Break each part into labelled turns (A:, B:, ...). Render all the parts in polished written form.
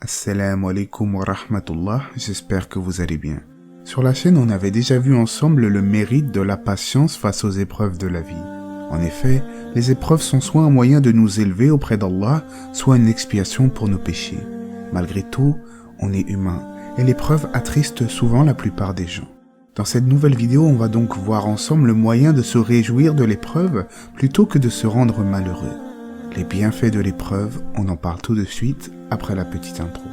A: Assalamu alaikum wa rahmatullah, j'espère que vous allez bien. Sur la chaîne, on avait déjà vu ensemble le mérite de la patience face aux épreuves de la vie. En effet, les épreuves sont soit un moyen de nous élever auprès d'Allah, soit une expiation pour nos péchés. Malgré tout, on est humain, et l'épreuve attriste souvent la plupart des gens. Dans cette nouvelle vidéo, on va donc voir ensemble le moyen de se réjouir de l'épreuve plutôt que de se rendre malheureux. Les bienfaits de l'épreuve, on en parle tout de suite après la petite intro.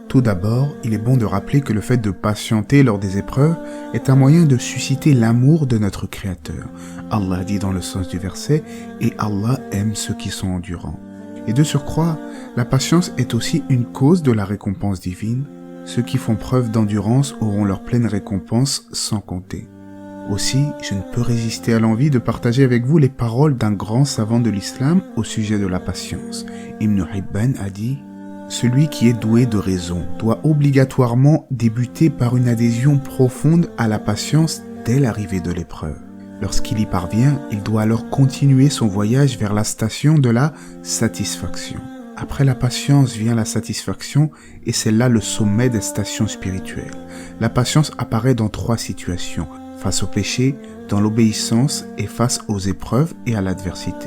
A: Tout d'abord, il est bon de rappeler que le fait de patienter lors des épreuves est un moyen de susciter l'amour de notre Créateur. Allah dit dans le sens du verset « Et Allah aime ceux qui sont endurants ». Et de surcroît, la patience est aussi une cause de la récompense divine. Ceux qui font preuve d'endurance auront leur pleine récompense sans compter. Aussi, je ne peux résister à l'envie de partager avec vous les paroles d'un grand savant de l'islam au sujet de la patience. Ibn Hibban a dit « Celui qui est doué de raison doit obligatoirement débuter par une adhésion profonde à la patience dès l'arrivée de l'épreuve. Lorsqu'il y parvient, il doit alors continuer son voyage vers la station de la satisfaction. Après la patience vient la satisfaction et c'est là le sommet des stations spirituelles. La patience apparaît dans 3 situations, face au péché, dans l'obéissance et face aux épreuves et à l'adversité.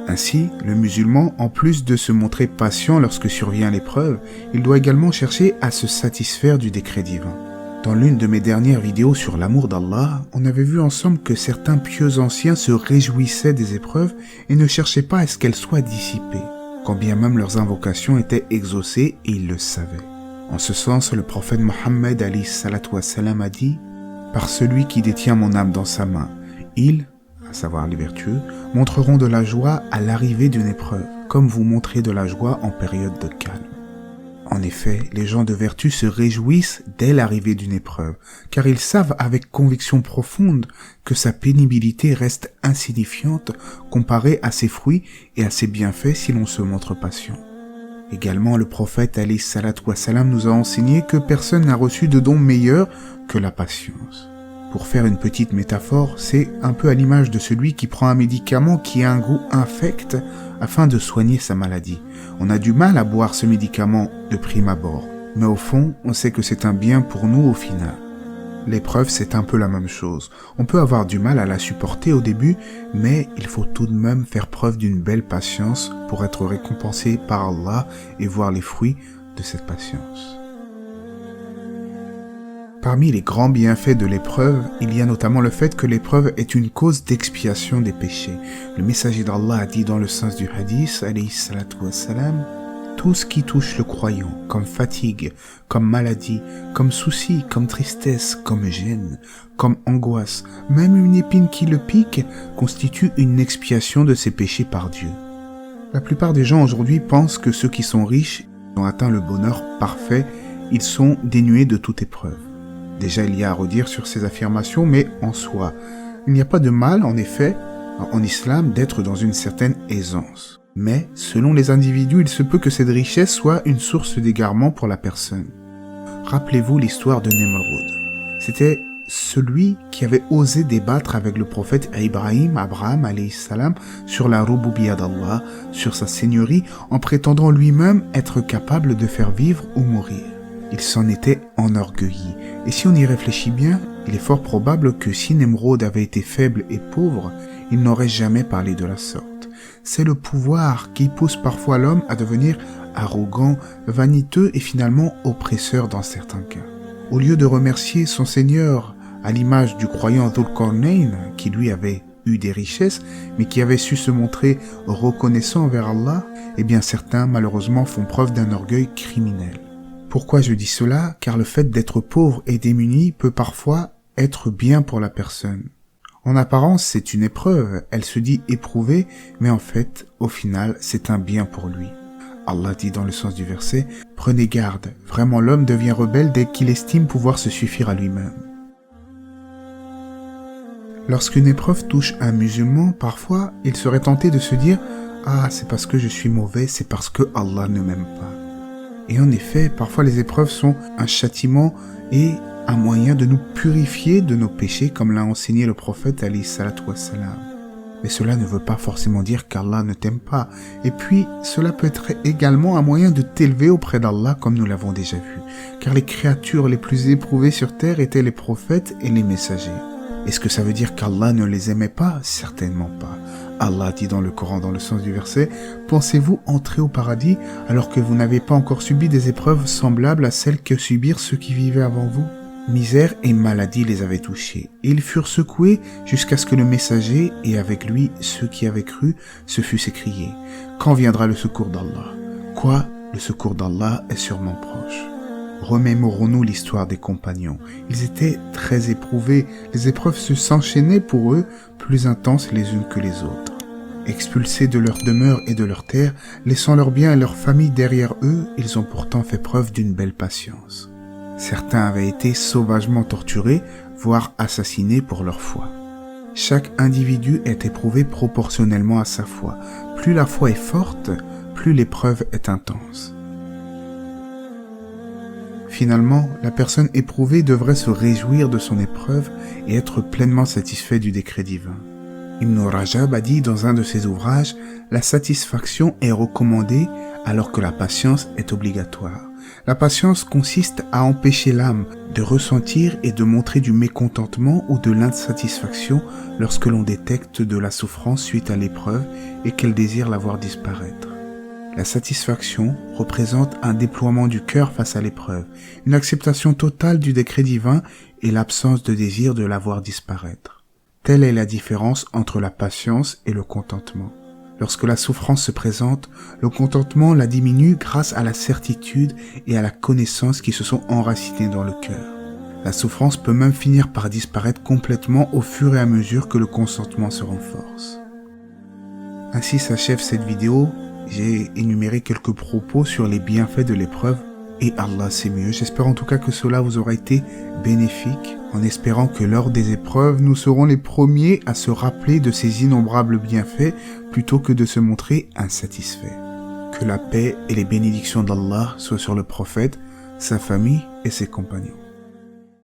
A: Ainsi, le musulman, en plus de se montrer patient lorsque survient l'épreuve, il doit également chercher à se satisfaire du décret divin. Dans l'une de mes dernières vidéos sur l'amour d'Allah, on avait vu ensemble que certains pieux anciens se réjouissaient des épreuves et ne cherchaient pas à ce qu'elles soient dissipées, quand bien même leurs invocations étaient exaucées et ils le savaient. En ce sens, le prophète Mohammed alayhi salatu wassalam a dit « Par celui qui détient mon âme dans sa main, ils, à savoir les vertueux, montreront de la joie à l'arrivée d'une épreuve, comme vous montrez de la joie en période de calme. » En effet, les gens de vertu se réjouissent dès l'arrivée d'une épreuve, car ils savent avec conviction profonde que sa pénibilité reste insignifiante comparée à ses fruits et à ses bienfaits si l'on se montre patient. Également, le prophète alayhi salatu wassalam nous a enseigné que personne n'a reçu de don meilleur que la patience. Pour faire une petite métaphore, c'est un peu à l'image de celui qui prend un médicament qui a un goût infect afin de soigner sa maladie. On a du mal à boire ce médicament de prime abord, mais au fond, on sait que c'est un bien pour nous au final. L'épreuve, c'est un peu la même chose. On peut avoir du mal à la supporter au début, mais il faut tout de même faire preuve d'une belle patience pour être récompensé par Allah et voir les fruits de cette patience. Parmi les grands bienfaits de l'épreuve, il y a notamment le fait que l'épreuve est une cause d'expiation des péchés. Le messager d'Allah a dit dans le sens du hadith, alayhi salatu wassalam, « Tout ce qui touche le croyant, comme fatigue, comme maladie, comme souci, comme tristesse, comme gêne, comme angoisse, même une épine qui le pique, constitue une expiation de ses péchés par Dieu. » La plupart des gens aujourd'hui pensent que ceux qui sont riches ont atteint le bonheur parfait, ils sont dénués de toute épreuve. Déjà, il y a à redire sur ces affirmations, mais en soi, il n'y a pas de mal, en effet, en islam, d'être dans une certaine aisance. Mais, selon les individus, il se peut que cette richesse soit une source d'égarement pour la personne. Rappelez-vous l'histoire de Nemrod. C'était celui qui avait osé débattre avec le prophète Abraham alayhi salam, sur la rububiyya d'Allah, sur sa seigneurie, en prétendant lui-même être capable de faire vivre ou mourir. Il s'en était enorgueilli. Et si on y réfléchit bien, il est fort probable que si Nemrod avait été faible et pauvre, il n'aurait jamais parlé de la sorte. C'est le pouvoir qui pousse parfois l'homme à devenir arrogant, vaniteux et finalement oppresseur dans certains cas. Au lieu de remercier son Seigneur à l'image du croyant Dhul-Qarnayn, qui lui avait eu des richesses, mais qui avait su se montrer reconnaissant envers Allah, eh bien certains malheureusement font preuve d'un orgueil criminel. Pourquoi je dis cela? Car le fait d'être pauvre et démuni peut parfois être bien pour la personne. En apparence, c'est une épreuve, elle se dit éprouvée, mais en fait, au final, c'est un bien pour lui. Allah dit dans le sens du verset, « Prenez garde, vraiment l'homme devient rebelle dès qu'il estime pouvoir se suffire à lui-même. » Lorsqu'une épreuve touche un musulman, parfois, il serait tenté de se dire « Ah, c'est parce que je suis mauvais, c'est parce que Allah ne m'aime pas. » Et en effet, parfois les épreuves sont un châtiment et un moyen de nous purifier de nos péchés comme l'a enseigné le prophète alayhi salatu wassalam. Mais cela ne veut pas forcément dire qu'Allah ne t'aime pas. Et puis, cela peut être également un moyen de t'élever auprès d'Allah comme nous l'avons déjà vu. Car les créatures les plus éprouvées sur terre étaient les prophètes et les messagers. Est-ce que ça veut dire qu'Allah ne les aimait pas? Certainement pas. Allah dit dans le Coran, dans le sens du verset, « Pensez-vous entrer au paradis alors que vous n'avez pas encore subi des épreuves semblables à celles que subirent ceux qui vivaient avant vous ?» Misère et maladie les avaient touchés, et ils furent secoués jusqu'à ce que le messager, et avec lui ceux qui avaient cru, se fussent écriés. Quand viendra le secours d'Allah? Quoi? Le secours d'Allah est sûrement proche. Remémorons-nous l'histoire des compagnons. Ils étaient très éprouvés, les épreuves s'enchaînaient pour eux, plus intenses les unes que les autres. Expulsés de leur demeure et de leur terre, laissant leurs biens et leurs familles derrière eux, ils ont pourtant fait preuve d'une belle patience. Certains avaient été sauvagement torturés, voire assassinés pour leur foi. Chaque individu est éprouvé proportionnellement à sa foi. Plus la foi est forte, plus l'épreuve est intense. Finalement, la personne éprouvée devrait se réjouir de son épreuve et être pleinement satisfait du décret divin. Ibn Rajab a dit dans un de ses ouvrages, « La satisfaction est recommandée alors que la patience est obligatoire. La patience consiste à empêcher l'âme de ressentir et de montrer du mécontentement ou de l'insatisfaction lorsque l'on détecte de la souffrance suite à l'épreuve et qu'elle désire la voir disparaître. La satisfaction représente un déploiement du cœur face à l'épreuve, une acceptation totale du décret divin et l'absence de désir de la voir disparaître. Telle est la différence entre la patience et le contentement. Lorsque la souffrance se présente, le contentement la diminue grâce à la certitude et à la connaissance qui se sont enracinées dans le cœur. La souffrance peut même finir par disparaître complètement au fur et à mesure que le consentement se renforce. Ainsi s'achève cette vidéo. J'ai énuméré quelques propos sur les bienfaits de l'épreuve et Allah sait mieux. J'espère en tout cas que cela vous aura été bénéfique, en espérant que lors des épreuves, nous serons les premiers à se rappeler de ces innombrables bienfaits plutôt que de se montrer insatisfaits. Que la paix et les bénédictions d'Allah soient sur le prophète, sa famille et ses compagnons.